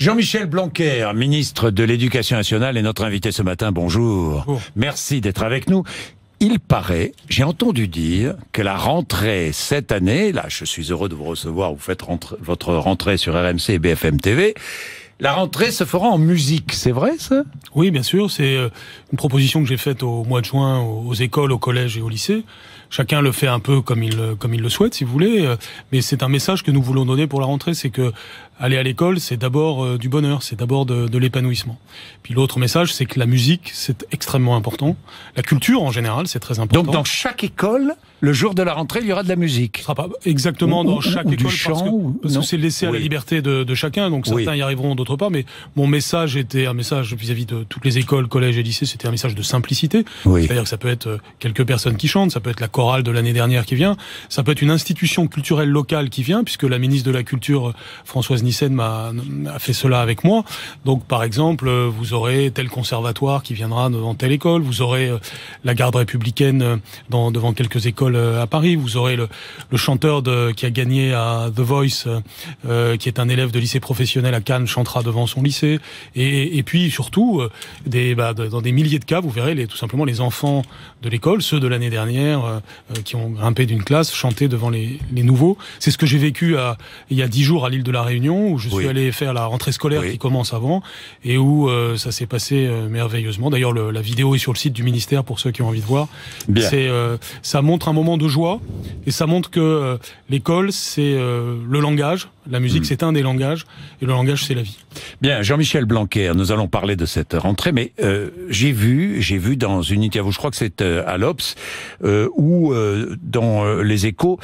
Jean-Michel Blanquer, ministre de l'Éducation nationale, est notre invité ce matin. Bonjour. Bonjour. Merci d'être avec nous. Il paraît, j'ai entendu dire que la rentrée cette année, là je suis heureux de vous recevoir, vous faites votre rentrée sur RMC et BFM TV, la rentrée se fera en musique, c'est vrai ça? Oui, bien sûr, c'est une proposition que j'ai faite au mois de juin aux écoles, aux collèges et au lycée. Chacun le fait un peu comme il le souhaite, si vous voulez, mais c'est un message que nous voulons donner pour la rentrée, c'est que aller à l'école, c'est d'abord du bonheur, c'est d'abord de l'épanouissement. Puis l'autre message, c'est que la musique, c'est extrêmement important. La culture, en général, c'est très important. Donc dans chaque école, le jour de la rentrée, il y aura de la musique? Ce sera pas exactement dans chaque école, parce que c'est laissé à la liberté de chacun, donc certains y arriveront, d'autres pas, mais mon message était un message vis-à-vis de toutes les écoles, collèges et lycées, c'était un message de simplicité. C'est-à-dire que ça peut être quelques personnes qui chantent, ça peut être la chorale de l'année dernière qui vient, ça peut être une institution culturelle locale qui vient, puisque la ministre de la Culture, Françoise Nyssen, a fait cela avec moi. Donc par exemple, vous aurez tel conservatoire qui viendra devant telle école, vous aurez la garde républicaine devant quelques écoles à Paris, vous aurez le chanteur qui a gagné à The Voice, qui est un élève de lycée professionnel à Cannes, chantera devant son lycée, et puis surtout dans des milliers de cas, vous verrez tout simplement les enfants de l'école, ceux de l'année dernière qui ont grimpé d'une classe, chanter devant les nouveaux. C'est ce que j'ai vécu il y a 10 jours à l'île de la Réunion, où je suis allé faire la rentrée scolaire qui commence avant, et où ça s'est passé merveilleusement. D'ailleurs, la vidéo est sur le site du ministère pour ceux qui ont envie de voir. Ça montre un moment de joie, et ça montre que l'école, c'est le langage. La musique, c'est un des langages, et le langage, c'est la vie. Bien, Jean-Michel Blanquer, nous allons parler de cette rentrée, mais j'ai vu dans une interview, je crois que c'est à l'Obs, ou dans les Échos,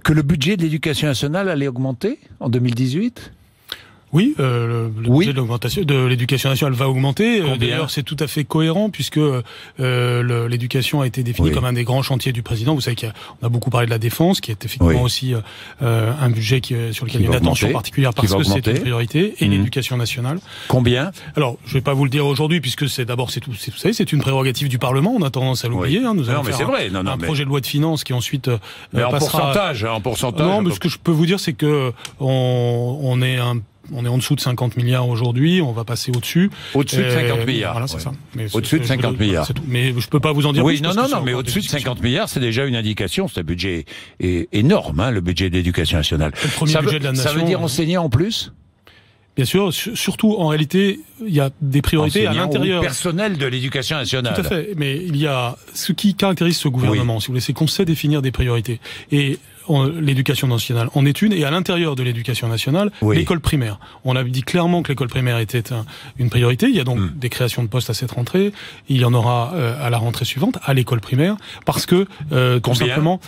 que le budget de l'éducation nationale allait augmenter en 2018 ? Oui, le budget de l'éducation nationale va augmenter. D'ailleurs, c'est tout à fait cohérent, puisque l'éducation a été définie comme un des grands chantiers du président. Vous savez qu'on a beaucoup parlé de la défense, qui est effectivement aussi un budget sur lequel il y a une attention particulière, parce que c'est une priorité, et l'éducation nationale. Combien? Alors, je vais pas vous le dire aujourd'hui, puisque vous savez, c'est une prérogative du Parlement. On a tendance à l'oublier. Nous allons faire un projet de loi de finances qui ensuite passera... En pourcentage. Non, mais ce que je peux vous dire, c'est que on est en dessous de 50 milliards aujourd'hui, on va passer au-dessus. Au-dessus de 50 milliards. Voilà, c'est ça. Au-dessus de 50 milliards. Mais je peux pas vous en dire plus. Non, mais au-dessus de 50 milliards, c'est déjà une indication. C'est un budget énorme, le budget de l'éducation nationale. Le premier budget de la nation. Ça veut dire enseignants en plus? Bien sûr, surtout en réalité, il y a des priorités à l'intérieur. Personnel de l'éducation nationale. Tout à fait, mais il y a ce qui caractérise ce gouvernement, si vous voulez, c'est qu'on sait définir des priorités. Et l'éducation nationale en est une, et à l'intérieur de l'éducation nationale, l'école primaire. On a dit clairement que l'école primaire était une priorité. Il y a donc des créations de postes à cette rentrée. Il y en aura à la rentrée suivante, à l'école primaire, parce que tout simplement...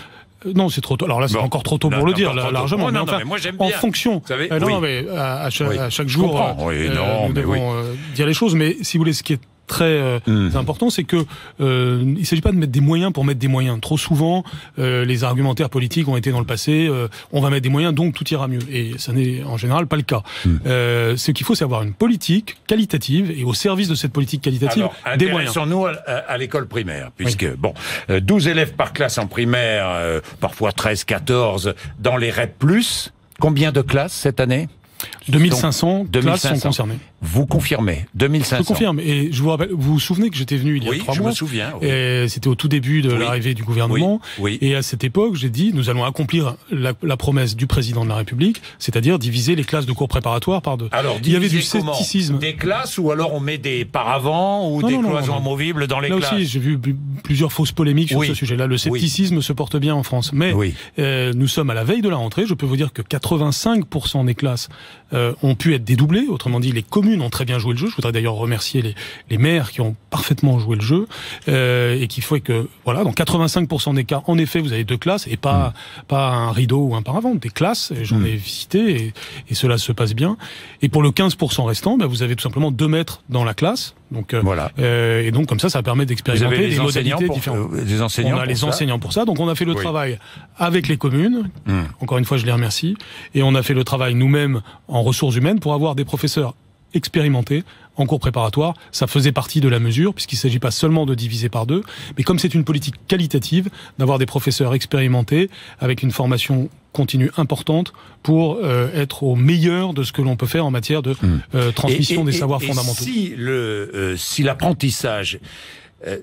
Non, c'est trop tôt. Alors là, c'est encore trop tôt pour le dire, largement. Mais moi, j'aime bien. En fonction. Mais à chaque jour, nous devons dire les choses. Mais si vous voulez, ce qui est très important, c'est que il s'agit pas de mettre des moyens pour mettre des moyens. Trop souvent, les argumentaires politiques ont été dans le passé. On va mettre des moyens, donc tout ira mieux. Et ça n'est en général pas le cas. Ce qu'il faut, c'est avoir une politique qualitative, et au service de cette politique qualitative, des moyens. Intéressons-nous à l'école primaire, puisque 12 élèves par classe en primaire, parfois 13, 14 dans les REP+. Combien de classes cette année? 2500 classes sont concernées. Vous confirmez? 2500. Je confirme. Et je vous rappelle, vous vous souvenez que j'étais venu il y a 3 mois? Oui, je me souviens. C'était au tout début de l'arrivée du gouvernement. Et à cette époque, j'ai dit, nous allons accomplir la promesse du président de la République, c'est-à-dire diviser les classes de cours préparatoires par 2. Alors, il y avait du scepticisme. Des classes, ou alors on met des paravents ou des cloisons amovibles dans les classes? Là aussi, j'ai vu plusieurs fausses polémiques sur ce sujet-là. Le scepticisme se porte bien en France. Mais nous sommes à la veille de la rentrée. Je peux vous dire que 85% des classes ont pu être dédoublées. Autrement dit, les communes ont très bien joué le jeu. Je voudrais d'ailleurs remercier les maires qui ont parfaitement joué le jeu, et qui fait que, voilà, dans 85% des cas, en effet, vous avez 2 classes, et pas un rideau ou un paravent, des classes. J'en ai visité, et cela se passe bien. Et pour le 15% restant, vous avez tout simplement 2 mètres dans la classe. Donc, et donc, comme ça permet d'expérimenter des modalités différentes. On a les enseignants pour ça. Donc, on a fait le travail avec les communes. Encore une fois, je les remercie. Et on a fait le travail nous-mêmes en ressources humaines pour avoir des professeurs expérimentés en cours préparatoire. Ça faisait partie de la mesure, puisqu'il ne s'agit pas seulement de diviser par 2, mais comme c'est une politique qualitative, d'avoir des professeurs expérimentés avec une formation continue importante pour être au meilleur de ce que l'on peut faire en matière de transmission des savoirs fondamentaux. Si l'apprentissage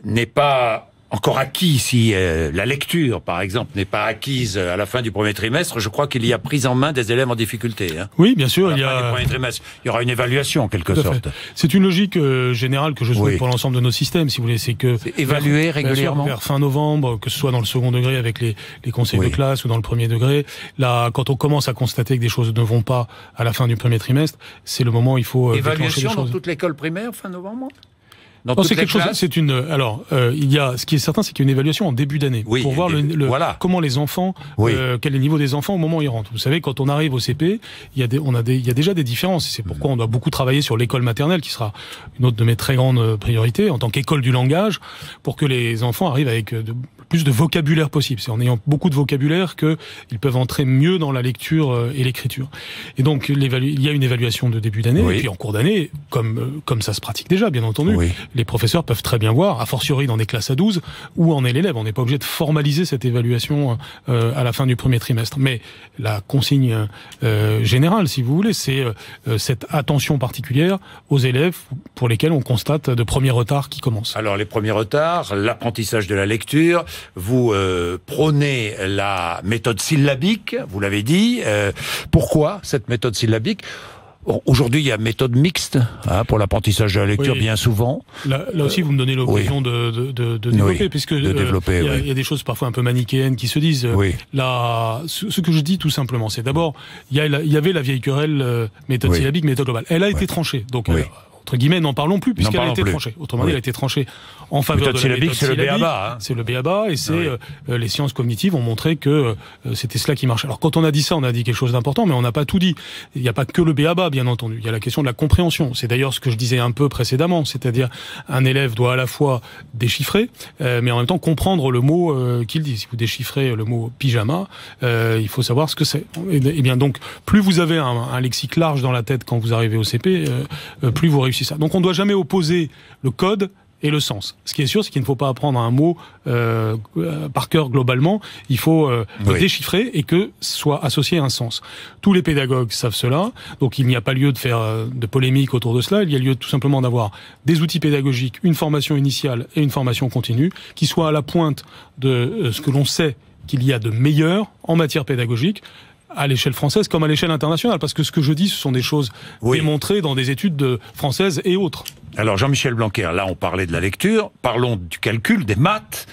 n'est pas encore acquis, si la lecture, par exemple, n'est pas acquise à la fin du premier trimestre, je crois qu'il y a prise en main des élèves en difficulté. Hein. Oui, bien sûr. Il y aura une évaluation, en quelque sorte. C'est une logique générale que je souhaite pour l'ensemble de nos systèmes, si vous voulez. C'est évaluer régulièrement. Vers fin novembre, que ce soit dans le second degré avec les conseils de classe ou dans le premier degré, là, quand on commence à constater que des choses ne vont pas à la fin du premier trimestre, c'est le moment où il faut déclencher les choses. Dans toute l'école primaire, fin novembre? C'est quelque chose. C'est une. Alors, il y a. Ce qui est certain, c'est qu'il y a une évaluation en début d'année pour voir comment les enfants, quel est le niveau des enfants au moment où ils rentrent. Vous savez, quand on arrive au CP, il y a déjà des différences. C'est pourquoi on doit beaucoup travailler sur l'école maternelle, qui sera une autre de mes très grandes priorités en tant qu'école du langage, pour que les enfants arrivent avec plus de vocabulaire possible. C'est en ayant beaucoup de vocabulaire qu'ils peuvent entrer mieux dans la lecture et l'écriture. Et donc, il y a une évaluation de début d'année, et puis en cours d'année, comme ça se pratique déjà, bien entendu. Les professeurs peuvent très bien voir, a fortiori dans des classes à 12, où en est l'élève. On n'est pas obligé de formaliser cette évaluation à la fin du premier trimestre. Mais la consigne générale, si vous voulez, c'est cette attention particulière aux élèves pour lesquels on constate de premiers retards qui commencent. Alors, les premiers retards, l'apprentissage de la lecture, vous prônez la méthode syllabique, vous l'avez dit. Pourquoi cette méthode syllabique ? Aujourd'hui, il y a méthode mixte pour l'apprentissage de la lecture, bien souvent. Là aussi, vous me donnez l'occasion de développer, puisque il y a des choses parfois un peu manichéennes qui se disent. Ce que je dis tout simplement, c'est d'abord, il y avait la vieille querelle méthode syllabique, méthode globale. Elle a été tranchée. Donc, entre guillemets, n'en parlons plus, puisqu'elle a été tranchée. Autrement dit, elle a été tranchée en faveur de la méthode syllabique. C'est le b.a.-ba. C'est le b.a.-ba, et c'est les sciences cognitives ont montré que c'était cela qui marchait. Alors quand on a dit ça, on a dit quelque chose d'important, mais on n'a pas tout dit. Il n'y a pas que le b.a.-ba, bien entendu. Il y a la question de la compréhension. C'est d'ailleurs ce que je disais un peu précédemment, c'est-à-dire un élève doit à la fois déchiffrer, mais en même temps comprendre le mot qu'il dit. Si vous déchiffrez le mot pyjama, il faut savoir ce que c'est. Et bien donc, plus vous avez un lexique large dans la tête quand vous arrivez au CP, plus vous réussissez ça. Donc on ne doit jamais opposer le code et le sens. Ce qui est sûr, c'est qu'il ne faut pas apprendre un mot par cœur globalement. Il faut le déchiffrer et que soit associé un sens. Tous les pédagogues savent cela, donc il n'y a pas lieu de faire de polémique autour de cela. Il y a lieu tout simplement d'avoir des outils pédagogiques, une formation initiale et une formation continue, qui soient à la pointe de ce que l'on sait qu'il y a de meilleur en matière pédagogique, à l'échelle française comme à l'échelle internationale, parce que ce que je dis, ce sont des choses démontrées dans des études françaises et autres. Alors Jean-Michel Blanquer, là on parlait de la lecture, parlons du calcul, des maths.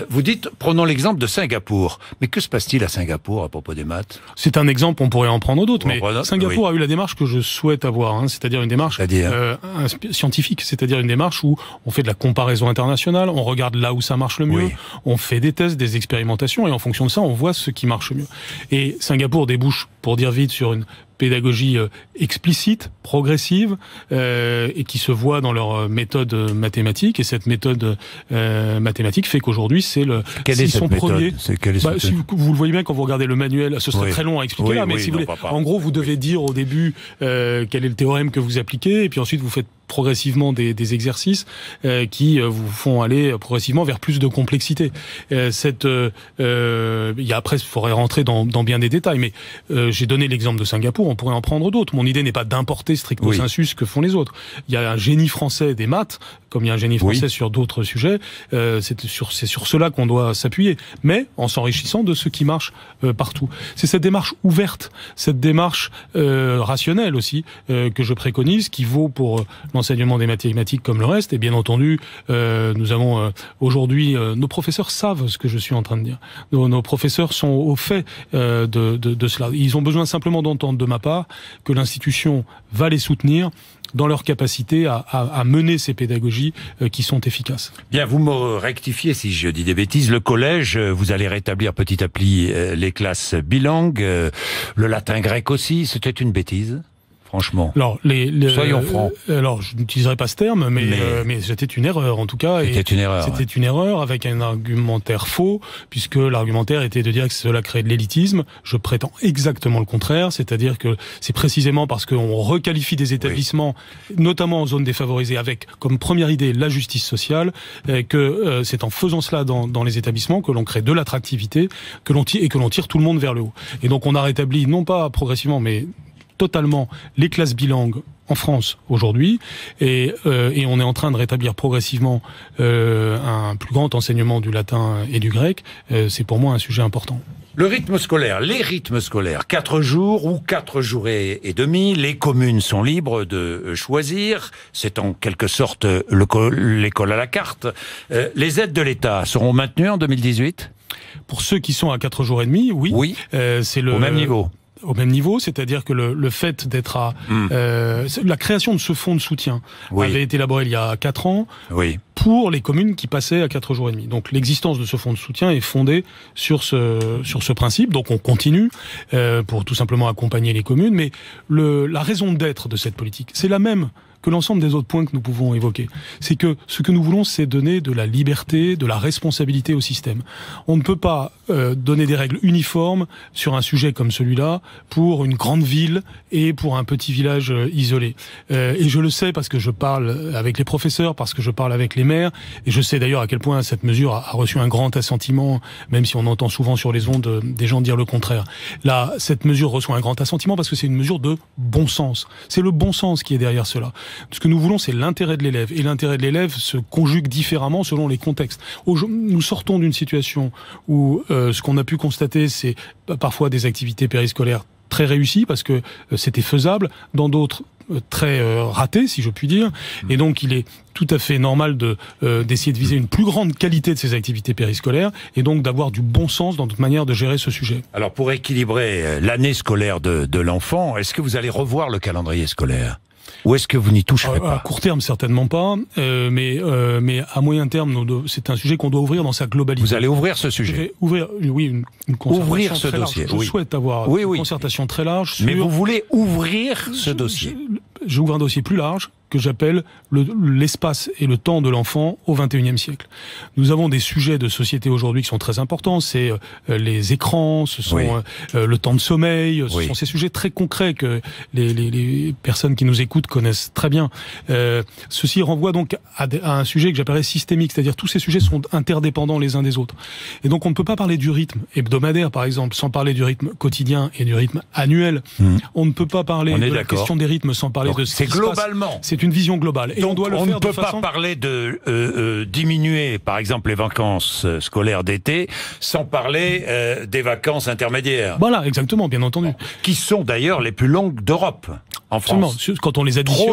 Vous dites, prenons l'exemple de Singapour. Mais que se passe-t-il à Singapour à propos des maths ? C'est un exemple, on pourrait en prendre d'autres, mais Singapour a eu la démarche que je souhaite avoir, c'est-à-dire une démarche scientifique, c'est-à-dire une démarche où on fait de la comparaison internationale, on regarde là où ça marche le mieux, on fait des tests, des expérimentations, et en fonction de ça, on voit ce qui marche mieux. Et Singapour débouche, pour dire vite, sur une pédagogie explicite, progressive, et qui se voit dans leur méthode mathématique. Et cette méthode mathématique fait qu'aujourd'hui, c'est son premier. Si vous le voyez bien quand vous regardez le manuel, ce serait très long à expliquer là, mais si vous voulez, en gros, vous devez dire au début quel est le théorème que vous appliquez, et puis ensuite vous faites progressivement des exercices qui vous font aller progressivement vers plus de complexité. Après, il faudrait rentrer dans bien des détails, mais j'ai donné l'exemple de Singapour, on pourrait en prendre d'autres. Mon idée n'est pas d'importer stricto sensu ce que font les autres. Il y a un génie français des maths, comme il y a un génie français sur d'autres sujets, c'est sur cela qu'on doit s'appuyer, mais en s'enrichissant de ce qui marche partout. C'est cette démarche ouverte, cette démarche rationnelle aussi, que je préconise, qui vaut pour l'enseignement des mathématiques comme le reste. Et bien entendu, nous avons aujourd'hui, nos professeurs savent ce que je suis en train de dire. Nos professeurs sont au fait de cela. Ils ont besoin simplement d'entendre de ma part que l'institution va les soutenir dans leur capacité à mener ces pédagogies qui sont efficaces. Bien, vous me rectifiez si je dis des bêtises. Le collège, vous allez rétablir petit à petit les classes bilingues, le latin grec aussi. C'était une bêtise ? franchement. Alors, soyons francs. Alors, je n'utiliserai pas ce terme, mais c'était une erreur, en tout cas. C'était une erreur. C'était une erreur avec un argumentaire faux, puisque l'argumentaire était de dire que cela crée de l'élitisme. Je prétends exactement le contraire, c'est-à-dire que c'est précisément parce qu'on requalifie des établissements, notamment en zone défavorisée, avec comme première idée la justice sociale, que c'est en faisant cela dans les établissements que l'on crée de l'attractivité, que l'on tire tout le monde vers le haut. Et donc on a rétabli, non pas progressivement, mais totalement les classes bilingues en France aujourd'hui, et on est en train de rétablir progressivement un plus grand enseignement du latin et du grec. C'est pour moi un sujet important. Le rythme scolaire, les rythmes scolaires, 4 jours ou 4 jours et demi, les communes sont libres de choisir, c'est en quelque sorte l'école à la carte. Les aides de l'État seront maintenues en 2018 ? Pour ceux qui sont à 4 jours et demi, oui. Oui, c'est au même niveau. Au même niveau, c'est-à-dire que le fait d'être à... la création de ce fonds de soutien avait été élaborée il y a 4 ans pour les communes qui passaient à 4 jours et demi. Donc l'existence de ce fonds de soutien est fondée sur ce principe. Donc on continue pour tout simplement accompagner les communes. Mais la raison d'être de cette politique, c'est la même que l'ensemble des autres points que nous pouvons évoquer. C'est que ce que nous voulons, c'est donner de la liberté, de la responsabilité au système. On ne peut pas donner des règles uniformes sur un sujet comme celui-là pour une grande ville et pour un petit village isolé. Et je le sais parce que je parle avec les professeurs, parce que je parle avec les maires, et je sais d'ailleurs à quel point cette mesure a reçu un grand assentiment, même si on entend souvent sur les ondes des gens dire le contraire. Là, cette mesure reçoit un grand assentiment parce que c'est une mesure de bon sens. C'est le bon sens qui est derrière cela. Ce que nous voulons, c'est l'intérêt de l'élève. Et l'intérêt de l'élève se conjugue différemment selon les contextes. Nous sortons d'une situation où ce qu'on a pu constater, c'est parfois des activités périscolaires très réussies parce que c'était faisable, dans d'autres très ratées, si je puis dire. Et donc, il est tout à fait normal d'essayer de viser une plus grande qualité de ces activités périscolaires et donc d'avoir du bon sens dans notre manière de gérer ce sujet. Alors, pour équilibrer l'année scolaire de l'enfant, est-ce que vous allez revoir le calendrier scolaire ? Ou est-ce que vous n'y toucherez pas ? À court terme, certainement pas, mais à moyen terme, c'est un sujet qu'on doit ouvrir dans sa globalité. Vous allez ouvrir ce sujet ? Je vais ouvrir, une concertation ouvrir ce très large. dossier. Je souhaite avoir une concertation très large. Mais vous voulez ouvrir ce dossier ? J'ouvre un dossier plus large que j'appelle l'espace et le temps de l'enfant au XXIe siècle. Nous avons des sujets de société aujourd'hui qui sont très importants, c'est les écrans, ce sont le temps de sommeil, ce sont ces sujets très concrets que les personnes qui nous écoutent connaissent très bien. Ceci renvoie donc à un sujet que j'appellerais systémique, c'est-à-dire tous ces sujets sont interdépendants les uns des autres. Et donc on ne peut pas parler du rythme hebdomadaire, par exemple, sans parler du rythme quotidien et du rythme annuel. On ne peut pas parler de la question des rythmes sans parler de ce qui se passe. C'est globalement. C'est une vision globale. Et donc, on ne peut pas parler de diminuer, par exemple, les vacances scolaires d'été, sans parler des vacances intermédiaires. Voilà, exactement, bien entendu. Qui sont d'ailleurs les plus longues d'Europe, en France. Quand on les additionne...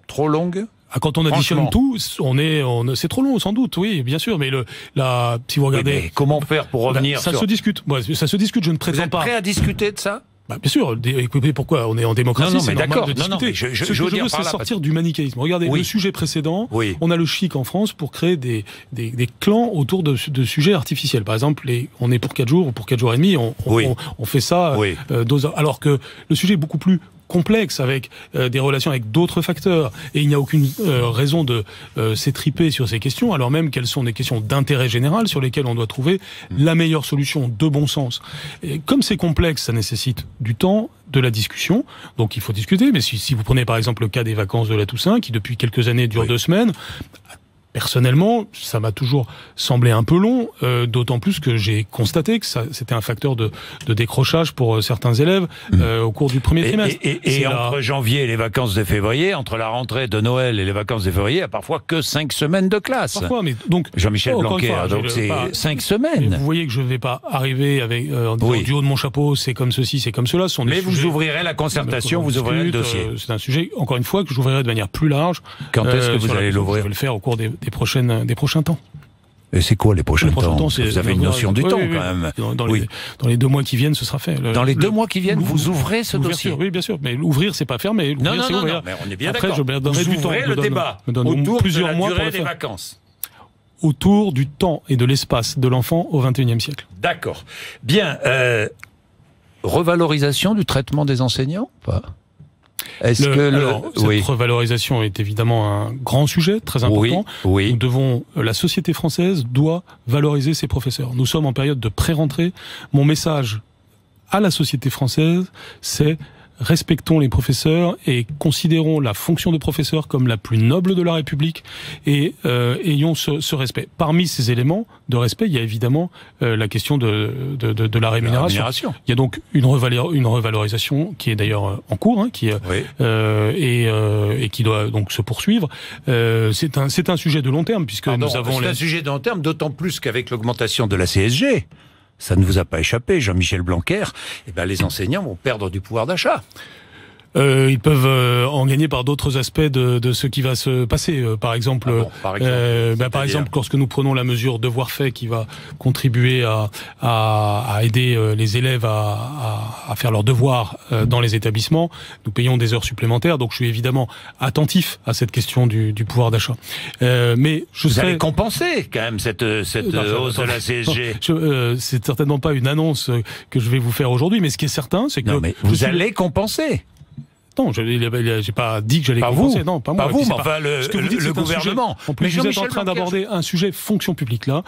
Trop longues Quand on additionne tout, c'est trop long, sans doute, oui, bien sûr. Mais si vous regardez... mais comment faire pour revenir ça se discute. Ça se discute, je ne prétends pas. Vous êtes prêt à discuter de ça ? Bien sûr, écoutez, pourquoi on est en démocratie, c'est normal de discuter. Ce que je veux, c'est sortir du manichéisme. Regardez, le sujet précédent, on a le chic en France pour créer des clans autour de sujets artificiels. Par exemple, on est pour 4 jours ou pour 4 jours et demi, on fait ça, alors que le sujet est beaucoup plus complexe, avec des relations avec d'autres facteurs, et il n'y a aucune raison de s'étriper sur ces questions, alors même qu'elles sont des questions d'intérêt général sur lesquelles on doit trouver la meilleure solution de bon sens. Et comme c'est complexe, ça nécessite du temps, de la discussion, donc il faut discuter, mais si vous prenez par exemple le cas des vacances de la Toussaint, qui depuis quelques années durent 2 semaines, personnellement, ça m'a toujours semblé un peu long, d'autant plus que j'ai constaté que c'était un facteur de décrochage pour certains élèves au cours du premier trimestre. Et entre janvier et les vacances de février, entre la rentrée de Noël et les vacances de février, il n'y a parfois que 5 semaines de classe. Parfois, mais donc Jean-Michel Blanquer, donc c'est 5 semaines. Vous voyez que je ne vais pas arriver avec en disant du haut de mon chapeau, c'est comme ceci, c'est comme cela. Mais vous ouvrirez la concertation, vous ouvrirez le dossier. C'est un sujet, encore une fois, que j'ouvrirai de manière plus large. Quand est-ce que vous allez l'ouvrir ? Je vais le faire au cours des prochains temps. Et c'est quoi les prochains temps ? Vous avez une notion du temps quand même. Dans les 2 mois qui viennent, ce sera fait. Dans les 2 mois qui viennent, vous ouvrez ce dossier ? Oui, bien sûr. Mais l'ouvrir, c'est pas fermé. Non, mais on est bien d'accord. Après, je donnerai du temps. Vous ouvrez le débat autour plusieurs de la mois durée des vacances. Autour du temps et de l'espace de l'enfant au XXIe siècle. D'accord. Bien. Revalorisation du traitement des enseignants ? Pas. Est-ce cette revalorisation est évidemment un grand sujet, très important. Oui. La société française doit valoriser ses professeurs. Nous sommes en période de pré-rentrée. Mon message à la société française, c'est respectons les professeurs et considérons la fonction de professeur comme la plus noble de la République et ayons ce respect. Parmi ces éléments de respect, il y a évidemment la question de la rémunération. Il y a donc une revalorisation qui est d'ailleurs en cours, qui doit donc se poursuivre. C'est un sujet de long terme puisque nous avons... C'est un sujet de long terme, d'autant plus qu'avec l'augmentation de la CSG, ça ne vous a pas échappé, Jean-Michel Blanquer, les enseignants vont perdre du pouvoir d'achat. Ils peuvent en gagner par d'autres aspects de ce qui va se passer. Par exemple, lorsque nous prenons la mesure devoir fait qui va contribuer à aider les élèves à faire leurs devoirs dans les établissements, nous payons des heures supplémentaires. Donc je suis évidemment attentif à cette question du pouvoir d'achat. Mais vous allez compenser quand même cette hausse de la CSG. C'est certainement pas une annonce que je vais vous faire aujourd'hui, mais ce qui est certain, c'est que vous allez compenser. Non, j'ai pas dit que j'allais compenser. Non, pas moi. Pas vous, mais enfin le gouvernement. Mais vous êtes en train d'aborder un sujet fonction publique là,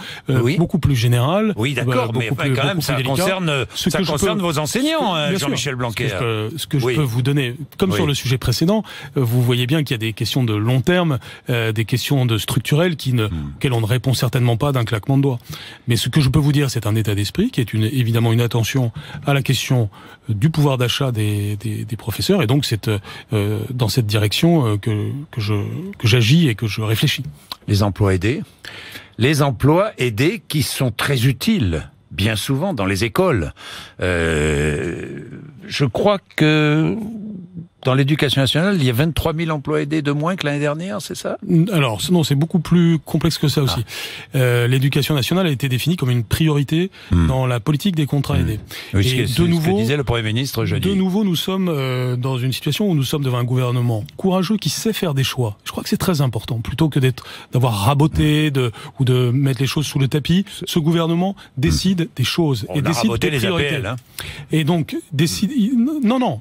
beaucoup plus général. Oui, d'accord, mais quand même ça concerne vos enseignants, Jean-Michel Blanquer. Ce que je peux vous donner, comme sur le sujet précédent, vous voyez bien qu'il y a des questions de long terme, des questions structurelles auxquelles on ne répond certainement pas d'un claquement de doigts. Mais ce que je peux vous dire, c'est un état d'esprit qui est évidemment une attention à la question du pouvoir d'achat des professeurs, et donc c'est dans cette direction que j'agis et que je réfléchis. Les emplois aidés qui sont très utiles, bien souvent, dans les écoles. Je crois que dans l'éducation nationale, il y a 23 000 emplois aidés de moins que l'année dernière, c'est ça? Alors, non, c'est beaucoup plus complexe que ça aussi. L'éducation nationale a été définie comme une priorité dans la politique des contrats aidés. Oui, et ce que disait le Premier ministre jeudi. De nouveau, nous sommes dans une situation où nous sommes devant un gouvernement courageux qui sait faire des choix. Je crois que c'est très important. Plutôt que d'avoir raboté ou de mettre les choses sous le tapis, ce gouvernement décide des choses et décide des priorités. APL, Et donc, décide... Non.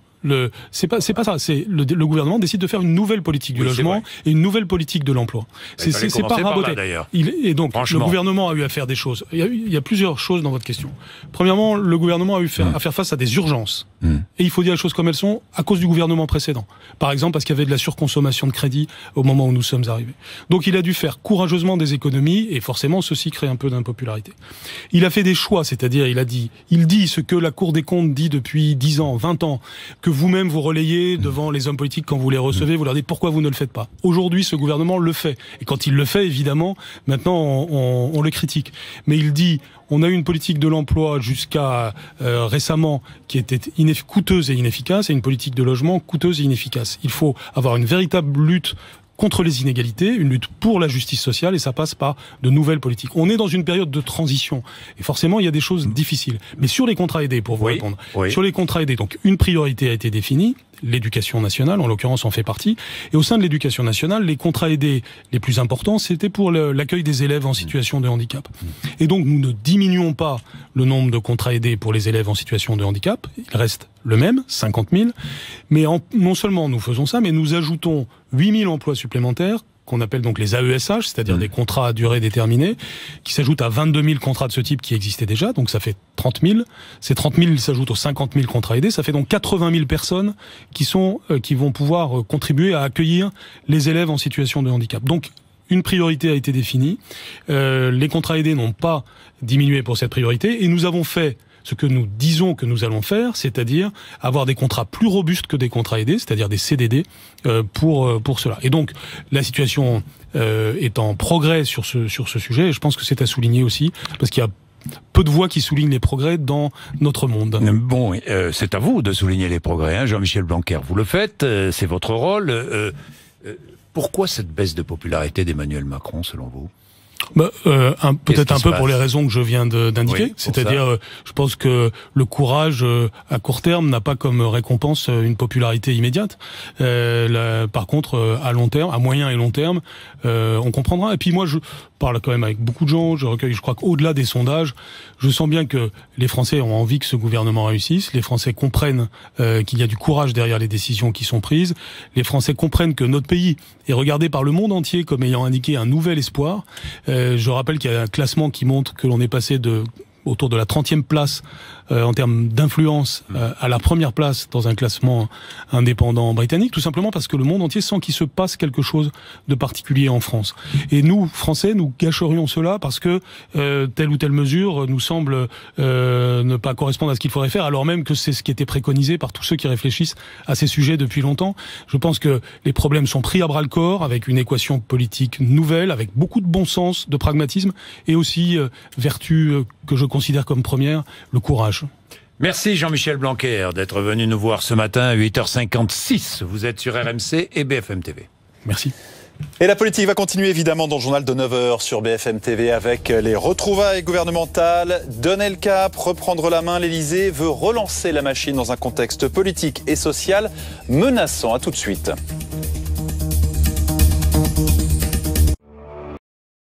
C'est pas ça. C'est le gouvernement décide de faire une nouvelle politique du logement et une nouvelle politique de l'emploi. C'est pas raboté. Et donc le gouvernement a eu à faire des choses. Il y a plusieurs choses dans votre question. Premièrement, le gouvernement a eu à faire face à des urgences. Et il faut dire les choses comme elles sont à cause du gouvernement précédent. Par exemple, parce qu'il y avait de la surconsommation de crédit au moment où nous sommes arrivés. Donc il a dû faire courageusement des économies et forcément ceci crée un peu d'impopularité. Il a fait des choix, c'est-à-dire il dit ce que la Cour des comptes dit depuis 10 ans, 20 ans, que vous-même vous relayez devant les hommes politiques quand vous les recevez, vous leur dites pourquoi vous ne le faites pas. Aujourd'hui, ce gouvernement le fait. Et quand il le fait, évidemment, maintenant on le critique. Mais il dit, on a eu une politique de l'emploi jusqu'à récemment qui était coûteuse et inefficace, et une politique de logement coûteuse et inefficace. Il faut avoir une véritable lutte contre les inégalités, une lutte pour la justice sociale, et ça passe par de nouvelles politiques. On est dans une période de transition, et forcément il y a des choses difficiles. Mais sur les contrats aidés, pour vous répondre, sur les contrats aidés, donc une priorité a été définie, l'éducation nationale, en l'occurrence, en fait partie. Et au sein de l'éducation nationale, les contrats aidés les plus importants, c'était pour l'accueil des élèves en situation de handicap. Et donc, nous ne diminuons pas le nombre de contrats aidés pour les élèves en situation de handicap. Il reste le même, 50 000. Mais non seulement nous faisons ça, mais nous ajoutons 8 000 emplois supplémentaires, qu'on appelle donc les AESH, c'est-à-dire des contrats à durée déterminée, qui s'ajoutent à 22 000 contrats de ce type qui existaient déjà, donc ça fait 30 000. Ces 30 000 s'ajoutent aux 50 000 contrats aidés, ça fait donc 80 000 personnes qui vont pouvoir contribuer à accueillir les élèves en situation de handicap. Donc, une priorité a été définie, les contrats aidés n'ont pas diminué pour cette priorité, et nous avons fait ce que nous disons que nous allons faire, c'est-à-dire avoir des contrats plus robustes que des contrats aidés, c'est-à-dire des CDD pour cela. Et donc la situation est en progrès sur ce sujet, et je pense que c'est à souligner aussi, parce qu'il y a peu de voix qui soulignent les progrès dans notre monde. Bon, c'est à vous de souligner les progrès, hein, Jean-Michel Blanquer. Vous le faites, c'est votre rôle. Pourquoi cette baisse de popularité d'Emmanuel Macron, selon vous ? Peut-être un peu pour les raisons que je viens d'indiquer. Oui, c'est-à-dire, je pense que le courage, à court terme, n'a pas comme récompense une popularité immédiate. Par contre, à long terme, à moyen et long terme, on comprendra. Et puis moi, je parle quand même avec beaucoup de gens, je crois qu'au-delà des sondages, je sens bien que les Français ont envie que ce gouvernement réussisse. Les Français comprennent qu'il y a du courage derrière les décisions qui sont prises. Les Français comprennent que notre pays est regardé par le monde entier comme ayant indiqué un nouvel espoir. Je rappelle qu'il y a un classement qui montre que l'on est passé autour de la 30e place en termes d'influence à la première place dans un classement indépendant britannique, tout simplement parce que le monde entier sent qu'il se passe quelque chose de particulier en France. Et nous, Français, nous gâcherions cela parce que telle ou telle mesure nous semble ne pas correspondre à ce qu'il faudrait faire, alors même que c'est ce qui était préconisé par tous ceux qui réfléchissent à ces sujets depuis longtemps. Je pense que les problèmes sont pris à bras-le-corps avec une équation politique nouvelle, avec beaucoup de bon sens, de pragmatisme et aussi vertu que je considère comme première, le courage. Merci Jean-Michel Blanquer d'être venu nous voir ce matin à 8h56. Vous êtes sur RMC et BFM TV. Merci. Et la politique va continuer évidemment dans le journal de 9h sur BFM TV avec les retrouvailles gouvernementales. Donner le cap, reprendre la main, l'Elysée veut relancer la machine dans un contexte politique et social menaçant. À tout de suite.